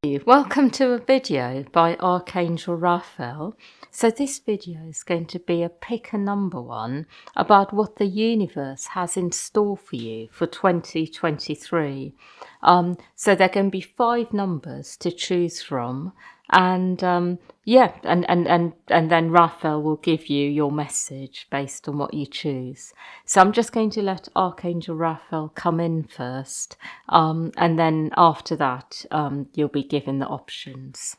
Welcome to a video by Archangel Raphael. So this video is going to be a pick a number one about what the universe has in store for you for 2023. So there can be 5 numbers to choose from, and and then Raphael will give you your message based on what you choose. So I'm just going to let Archangel Raphael come in first, and then after that you'll be given the options.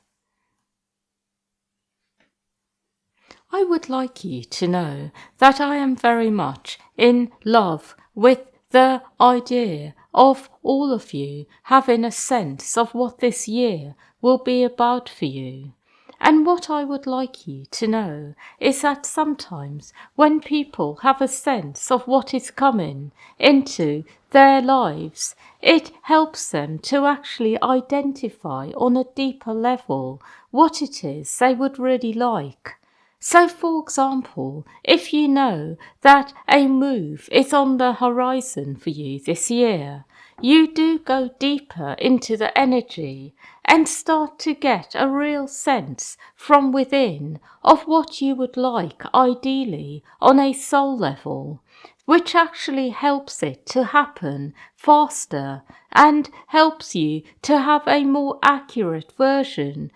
I would like you to know that I am very much in love with the idea of all of you having a sense of what this year will be about for you. And what I would like you to know is that sometimes when people have a sense of what is coming into their lives, it helps them to actually identify on a deeper level what it is they would really like. So, for example, if you know that a move is on the horizon for you this year, you do go deeper into the energy and start to get a real sense from within of what you would like ideally on a soul level, which actually helps it to happen faster and helps you to have a more accurate version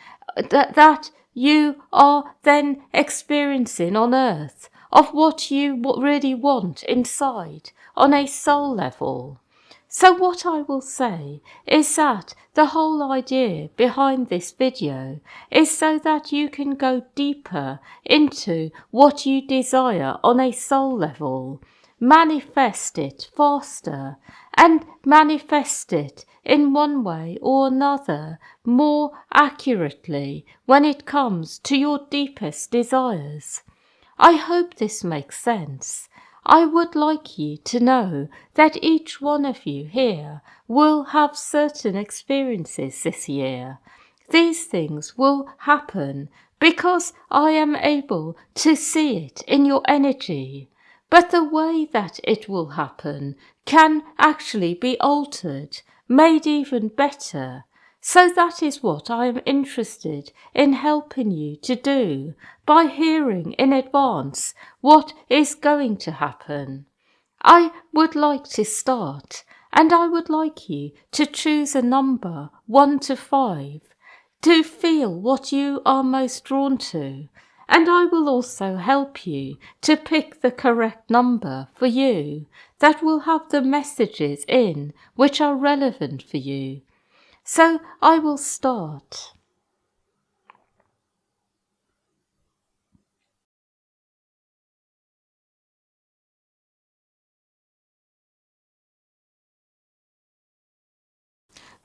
that you are then experiencing on earth of what you really want inside on a soul level. So what I will say is that the whole idea behind this video is so that you can go deeper into what you desire on a soul level, manifest it faster, and manifest it in one way or another more accurately when it comes to your deepest desires. I hope this makes sense. I would like you to know that each one of you here will have certain experiences this year. These things will happen because I am able to see it in your energy. But the way that it will happen can actually be altered, made even better. So that is what I am interested in helping you to do by hearing in advance what is going to happen. I would like to start, and I would like you to choose a number 1 to 5 to feel what you are most drawn to. And I will also help you to pick the correct number for you that will have the messages in which are relevant for you. So I will start.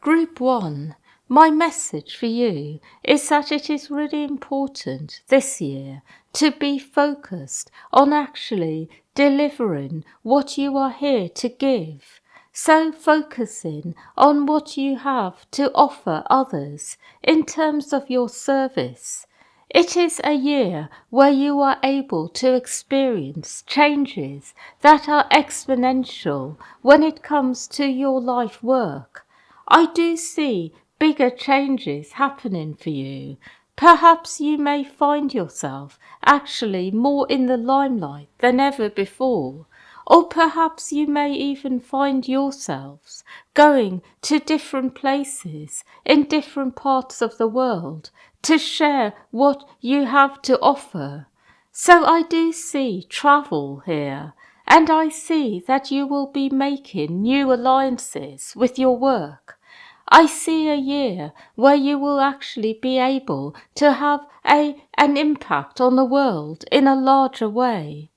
Group 1. My message for you is that it is really important this year to be focused on actually delivering what you are here to give. So focusing on what you have to offer others in terms of your service. It is a year where you are able to experience changes that are exponential when it comes to your life work. I do see bigger changes happening for you. Perhaps you may find yourself actually more in the limelight than ever before. Or perhaps you may even find yourselves going to different places in different parts of the world to share what you have to offer. So I do see travel here, and I see that you will be making new alliances with your work. I see a year where you will actually be able to have an impact on the world in a larger way.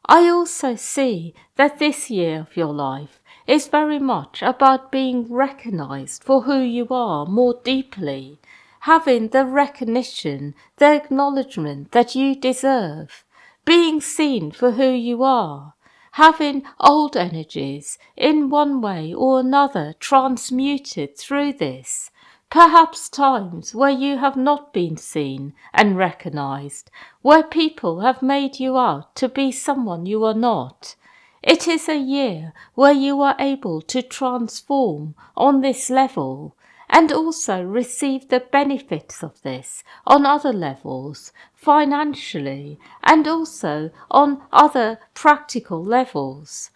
I also see that this year of your life is very much about being recognized for who you are more deeply, having the recognition, the acknowledgement that you deserve, being seen for who you are, having old energies in one way or another transmuted through this, perhaps times where you have not been seen and recognized, where people have made you out to be someone you are not. It is a year where you are able to transform on this level, and also receive the benefits of this on other levels, financially, and also on other practical levels.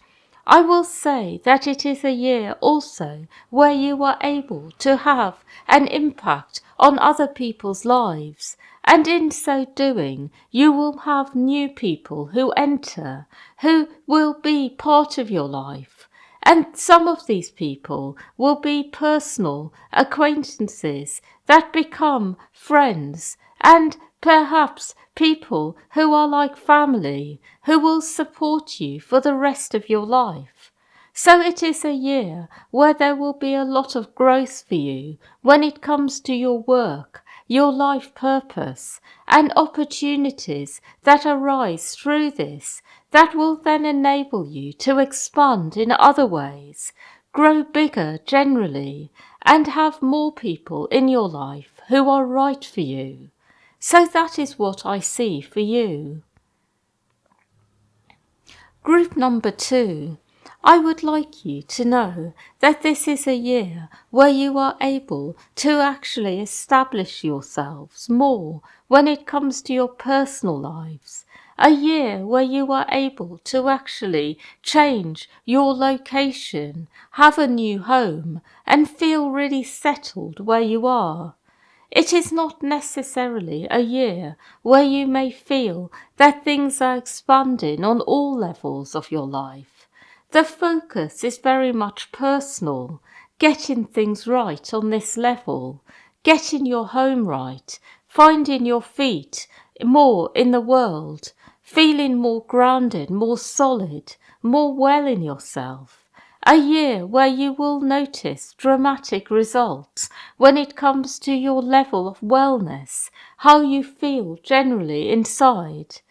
I will say that it is a year also where you are able to have an impact on other people's lives, and in so doing you will have new people who enter, who will be part of your life. And some of these people will be personal acquaintances that become friends, and perhaps people who are like family, who will support you for the rest of your life. So it is a year where there will be a lot of growth for you when it comes to your work, your life purpose, and opportunities that arise through this that will then enable you to expand in other ways, grow bigger generally, and have more people in your life who are right for you. So that is what I see for you. Group number 2. I would like you to know that this is a year where you are able to actually establish yourselves more when it comes to your personal lives. A year where you are able to actually change your location, have a new home, and feel really settled where you are. It is not necessarily a year where you may feel that things are expanding on all levels of your life. The focus is very much personal, getting things right on this level, getting your home right, finding your feet more in the world, feeling more grounded, more solid, more well in yourself. A year where you will notice dramatic results when it comes to your level of wellness, how you feel generally inside.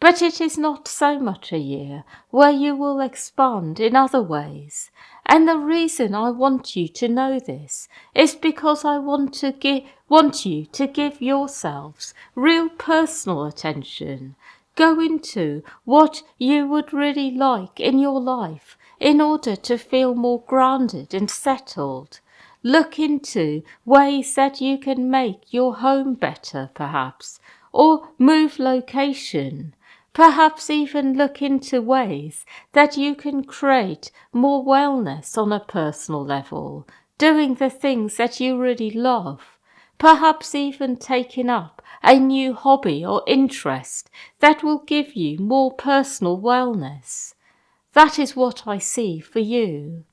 But it is not so much a year where you will expand in other ways. And the reason I want you to know this is because I want you to give yourselves real personal attention. Go into what you would really like in your life in order to feel more grounded and settled. Look into ways that you can make your home better, perhaps, or move location. Perhaps even look into ways that you can create more wellness on a personal level, doing the things that you really love. Perhaps even taking up a new hobby or interest that will give you more personal wellness. That is what I see for you.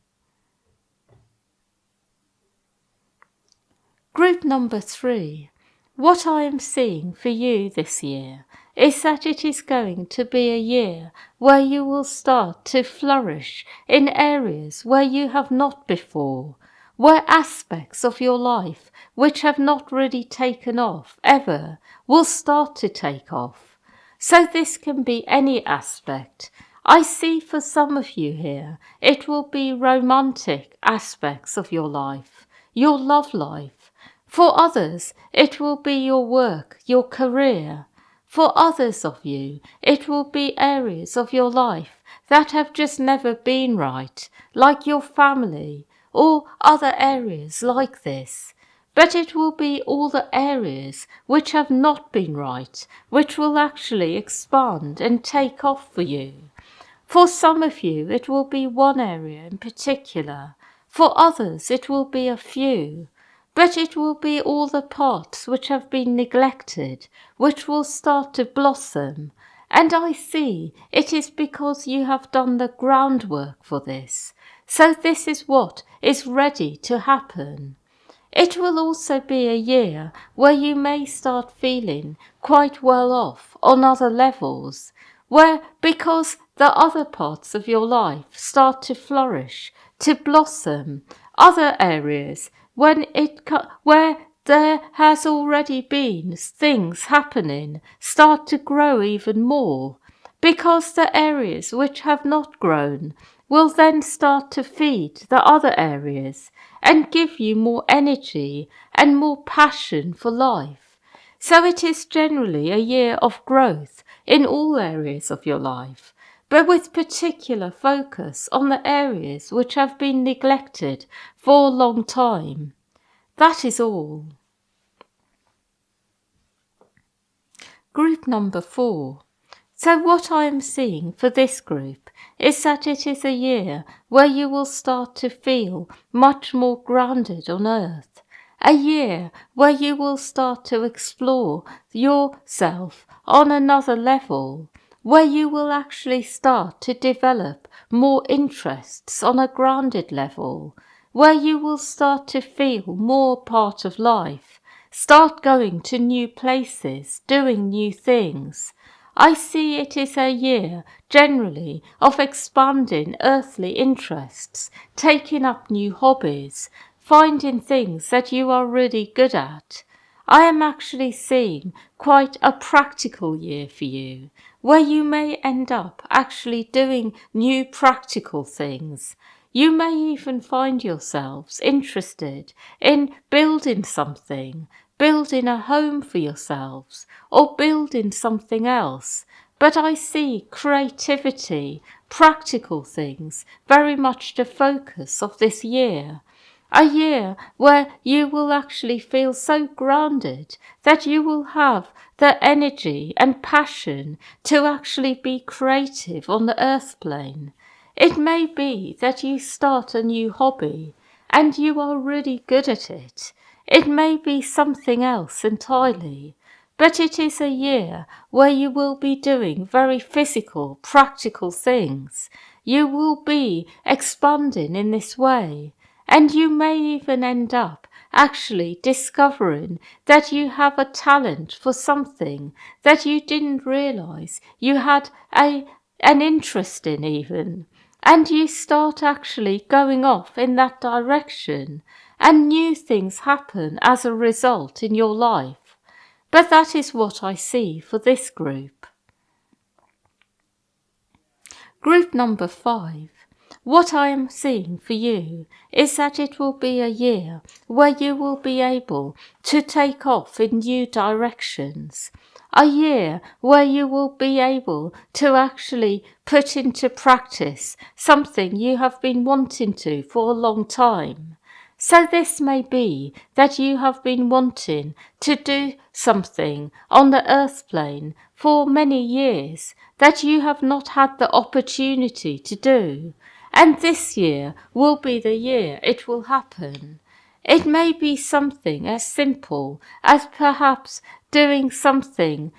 Group number 3. What I am seeing for you this year is that it is going to be a year where you will start to flourish in areas where you have not before, where aspects of your life which have not really taken off ever will start to take off. So this can be any aspect. I see for some of you here, it will be romantic aspects of your life, your love life. For others, it will be your work, your career. For others of you, it will be areas of your life that have just never been right, like your family, or other areas like this. But it will be all the areas which have not been right, which will actually expand and take off for you. For some of you, it will be one area in particular. For others, it will be a few. But it will be all the parts which have been neglected, which will start to blossom. And I see it is because you have done the groundwork for this. So this is what is ready to happen. It will also be a year where you may start feeling quite well off on other levels, where because the other parts of your life start to flourish, to blossom, other areas where there has already been things happening start to grow even more, because the areas which have not grown will then start to feed the other areas and give you more energy and more passion for life. So it is generally a year of growth in all areas of your life, but with particular focus on the areas which have been neglected for a long time. That is all. Group number 4. So what I am seeing for this group is that it is a year where you will start to feel much more grounded on earth. A year where you will start to explore yourself on another level, where you will actually start to develop more interests on a grounded level, where you will start to feel more part of life, start going to new places, doing new things. I see it is a year, generally, of expanding earthly interests, taking up new hobbies, finding things that you are really good at. I am actually seeing quite a practical year for you, where you may end up actually doing new practical things. You may even find yourselves interested in building something, building a home for yourselves, or building something else. But I see creativity, practical things, very much the focus of this year. A year where you will actually feel so grounded that you will have the energy and passion to actually be creative on the earth plane. It may be that you start a new hobby and you are really good at it. It may be something else entirely. But it is a year where you will be doing very physical, practical things. You will be expanding in this way. And you may even end up actually discovering that you have a talent for something that you didn't realize you had an interest in even. And you start actually going off in that direction, and new things happen as a result in your life. But that is what I see for this group. Group number 5. What I am seeing for you is that it will be a year where you will be able to take off in new directions. A year where you will be able to actually put into practice something you have been wanting to for a long time. So this may be that you have been wanting to do something on the earth plane for many years that you have not had the opportunity to do. And this year will be the year it will happen. It may be something as simple as perhaps doing something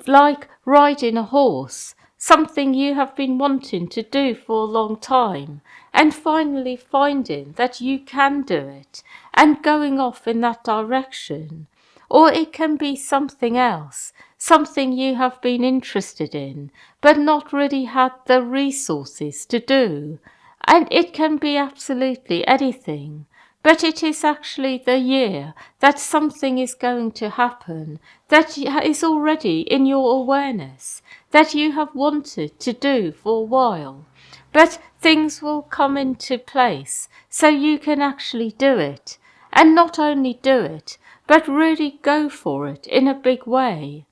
like riding a horse, something you have been wanting to do for a long time, and finally finding that you can do it and going off in that direction. Or it can be something else, something you have been interested in, but not really had the resources to do. And it can be absolutely anything. But it is actually the year that something is going to happen that is already in your awareness, that you have wanted to do for a while. But things will come into place so you can actually do it. And not only do it, but really go for it in a big way.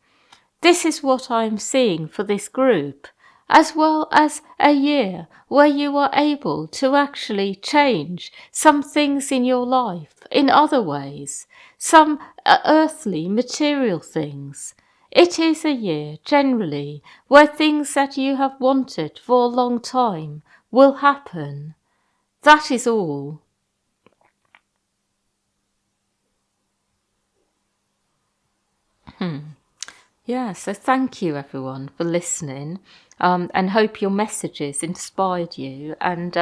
This is what I am seeing for this group, as well as a year where you are able to actually change some things in your life in other ways, some earthly material things. It is a year, generally, where things that you have wanted for a long time will happen. That is all. Yeah, so thank you everyone for listening, and hope your messages inspired you. And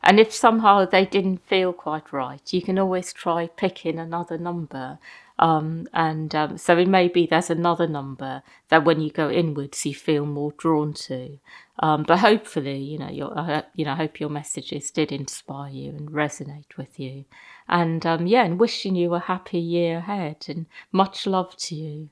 if somehow they didn't feel quite right, you can always try picking another number. So it may be there's another number that when you go inwards you feel more drawn to. But hopefully, I hope your messages did inspire you and resonate with you. And wishing you a happy year ahead, and much love to you.